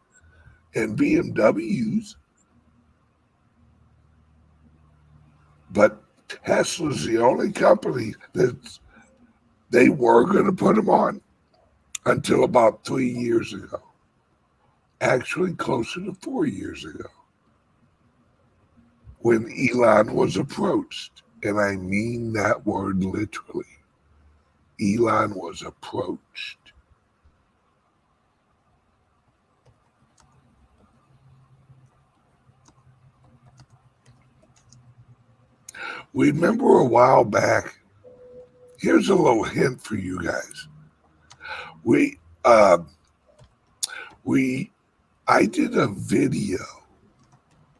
S2: and BMWs. But Tesla's the only company that they were going to put them on until about 3 years ago. Actually, closer to 4 years ago, when Elon was approached. And I mean that word literally. Elon was approached. Remember a while back, here's a little hint for you guys. I did a video,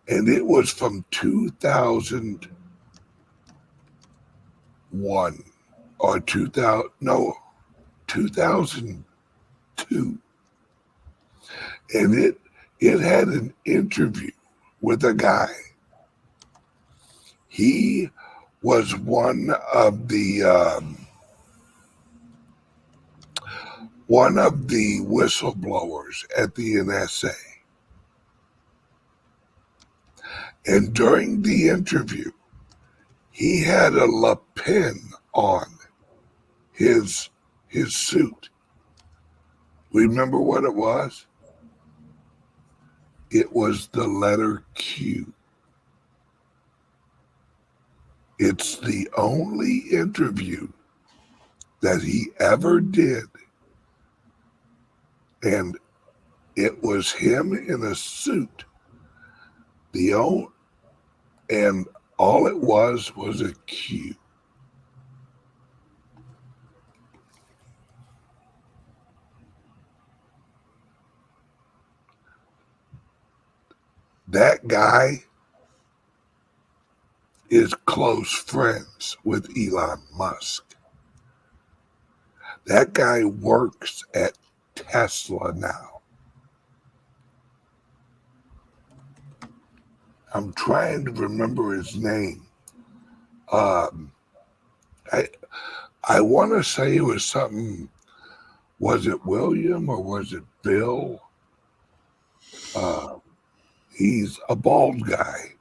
S2: and it was from 2001 or 2002. And it had an interview with a guy. He was one of the whistleblowers at the NSA. And during the interview, he had a Le Pen on his suit. Remember what it was? It was the letter Q. It's the only interview that he ever did. And it was him in a suit. And all it was a Q. That guy is close friends with Elon Musk. That guy works at Tesla now. I'm trying to remember his name. I want to say it was something. Was it William or was it Bill? He's a bald guy.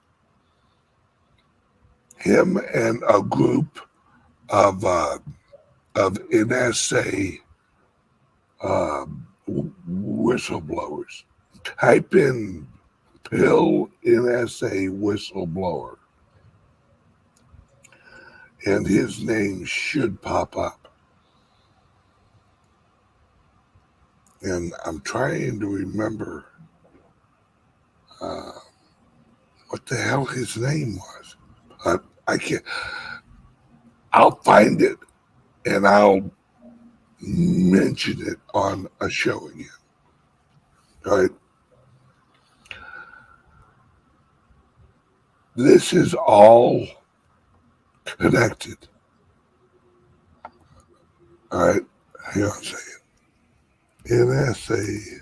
S2: Him and a group of NSA whistleblowers. Type in Bill NSA whistleblower, and his name should pop up. And I'm trying to remember what the hell his name was. I can't. I'll find it and I'll mention it on a show again. All right. This is all connected. All right. Hang on a second. NSA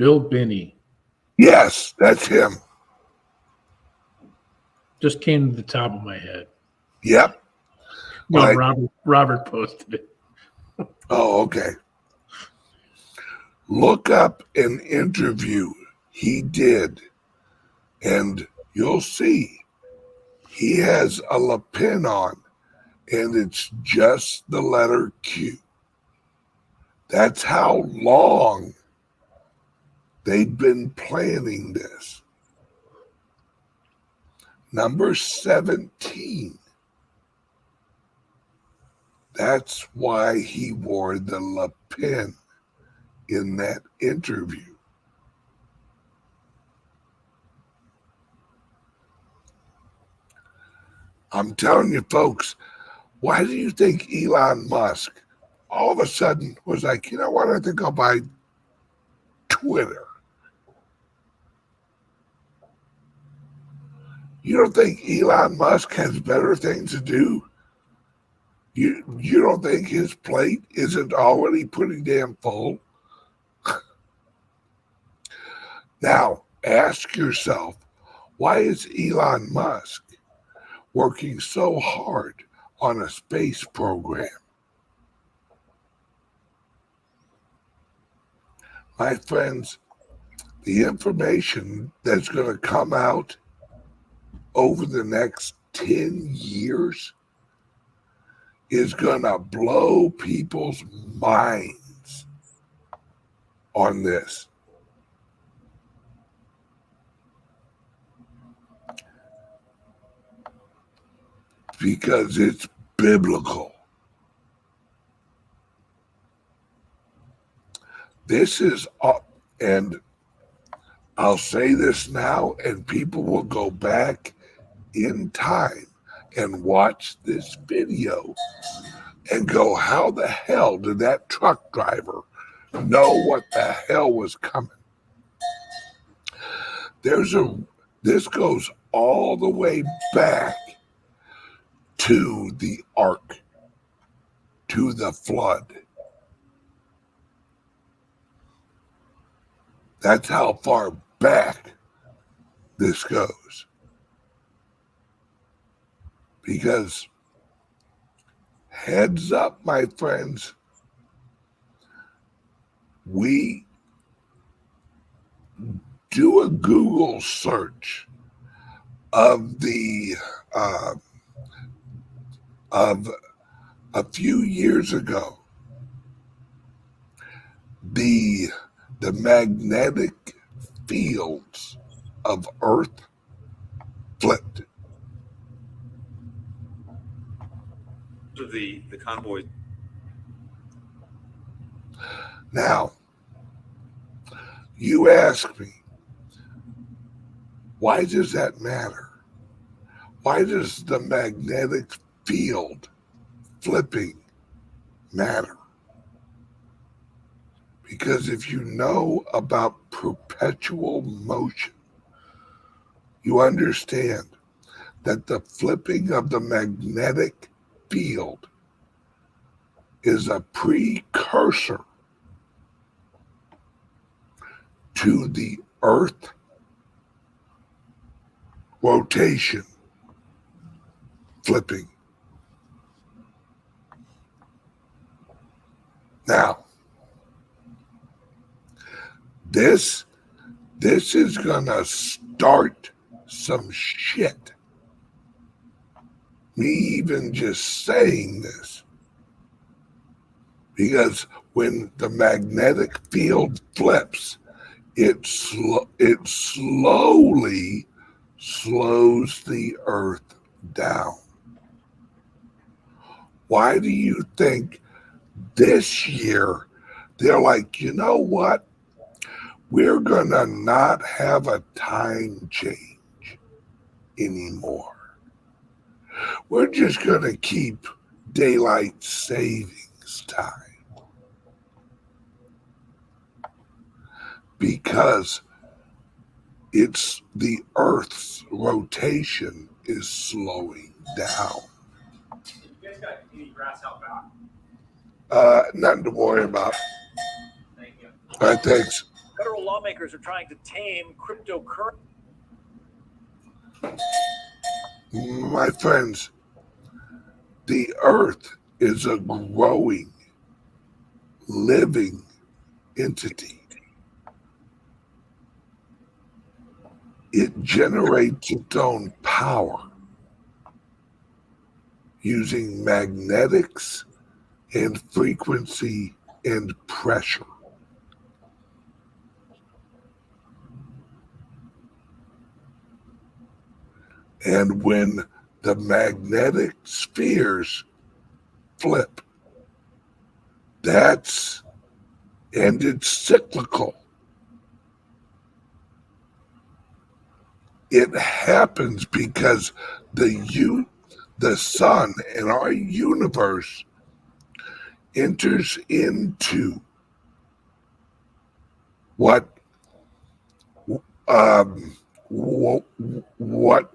S1: Bill Binney.
S2: Yes, that's him.
S1: Just came to the top of my head.
S2: Yep.
S1: No,
S2: Right.
S1: Robert posted it.
S2: Oh, okay. Look up an interview he did, and you'll see he has a lapel on, and it's just the letter Q. That's how long they'd been planning this. Number 17. That's why he wore the lapel in that interview. I'm telling you, folks, why do you think Elon Musk all of a sudden was like, you know what, I think I'll buy Twitter? You don't think Elon Musk has better things to do? You don't think his plate isn't already pretty damn full? Now, ask yourself, why is Elon Musk working so hard on a space program? My friends, the information that's going to come out over the next 10 years is going to blow people's minds on this. Because it's biblical. This is up, and I'll say this now, and people will go back in time and watch this video and go, how the hell did that truck driver know what the hell was coming? This goes all the way back to the ark, to the flood. That's how far back this goes. Because, heads up, my friends, we do a Google search of of a few years ago, the magnetic fields of Earth flipped.
S5: The convoy.
S2: Now, you ask me, why does that matter? Why does the magnetic field flipping matter? Because if you know about perpetual motion, you understand that the flipping of the magnetic field is a precursor to the Earth rotation flipping. Now, this is gonna start some shit. Me even just saying this. Because when the magnetic field flips, it slowly slows the Earth down. Why do you think this year they're like, you know what? We're going to not have a time change anymore. We're just going to keep daylight savings time. Because it's the Earth's rotation is slowing down.
S4: You guys got any grass out back?
S2: Nothing to worry about.
S4: Thank you.
S2: All right, thanks.
S5: Federal lawmakers are trying to tame cryptocurrency.
S2: My friends, the earth is a growing, living entity. It generates its own power using magnetics and frequency and pressure. And when the magnetic spheres flip, and it's cyclical. It happens because the sun in our universe enters into what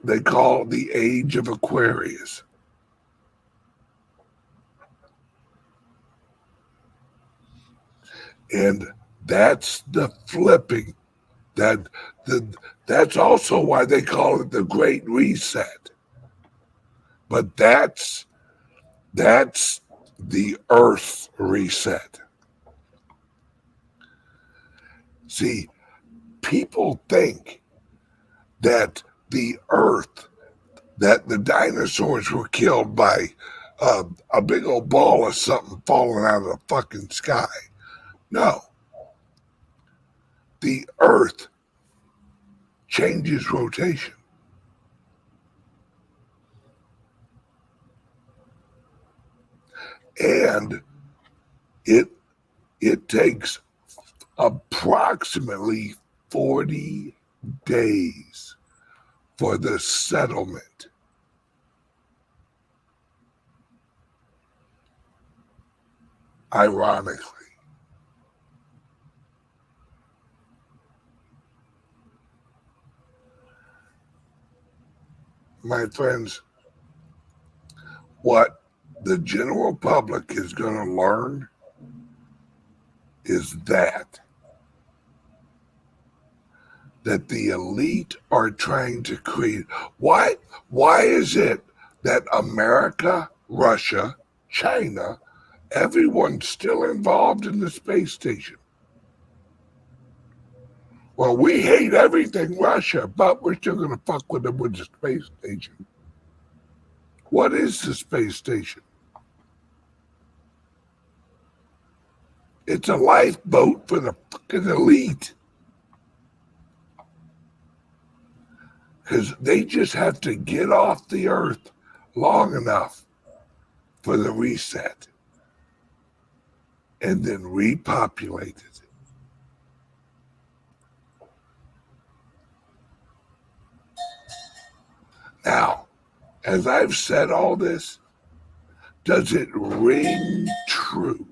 S2: they call the age of Aquarius. And that's the flipping. That's also why they call it the Great Reset. But that's the Earth reset. See, people think that the Earth, that the dinosaurs were killed by a big old ball of something falling out of the fucking sky. No. The Earth changes rotation. And it takes approximately 40 days for the settlement. Ironically. My friends, what the general public is going to learn is that the elite are trying to create. Why is it that America, Russia, China, everyone's still involved in the space station? Well, we hate everything Russia, but we're still going to fuck with them with the space station. What is the space station? It's a lifeboat for the fucking elite. Because they just have to get off the earth long enough for the reset and then repopulate it. Now, as I've said all this, does it ring true?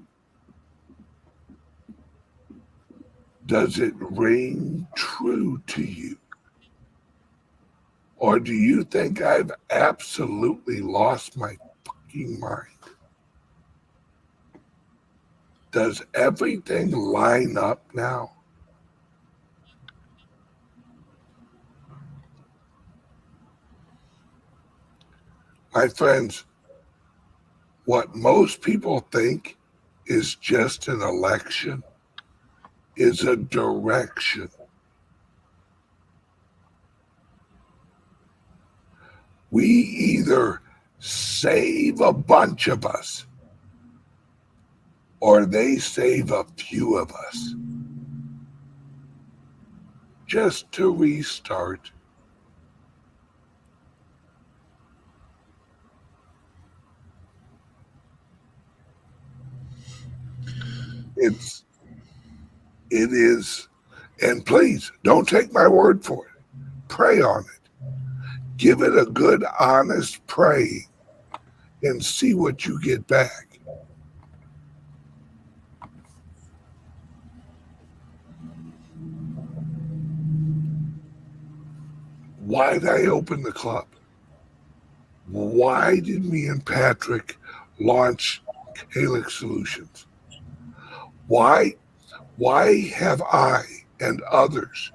S2: Does it ring true to you? Or do you think I've absolutely lost my fucking mind? Does everything line up now? My friends, what most people think is just an election is a direction. We either save a bunch of us or they save a few of us just to restart. It is, and please don't take my word for it. Pray on it. Give it a good, honest praying and see what you get back. Why did I open the club? Why did me and Patrick launch CALIX Solutions? Why have I and others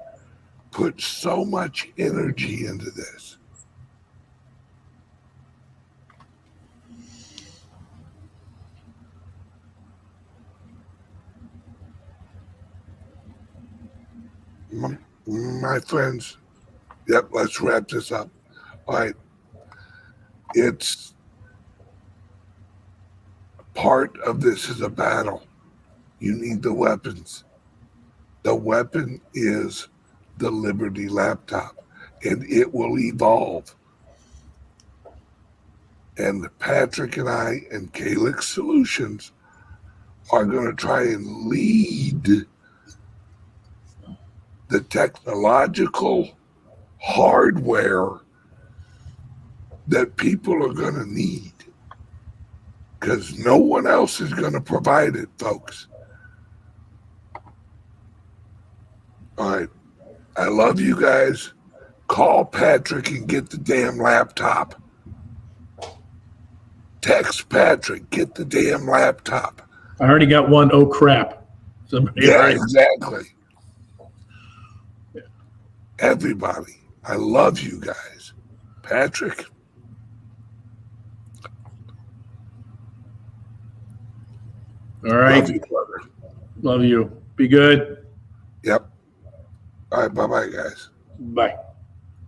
S2: put so much energy into this. My friends, yep, let's wrap this up. All right. It's part of this is a battle. You need the weapons. The weapon is the Liberty laptop, and it will evolve. And Patrick and I and CALIX Solutions are going to try and lead the technological hardware that people are going to need, because no one else is going to provide it, folks. All right. I love you guys. Call Patrick and get the damn laptop. Text Patrick, get the damn laptop.
S1: I already got one. Oh crap! Somebody
S2: Yeah,
S1: already-
S2: exactly. Everybody, I love you guys. Patrick.
S1: All right.
S2: Love you, brother.
S1: Love you. Be good.
S2: Yep. All right, bye-bye, guys.
S1: Bye.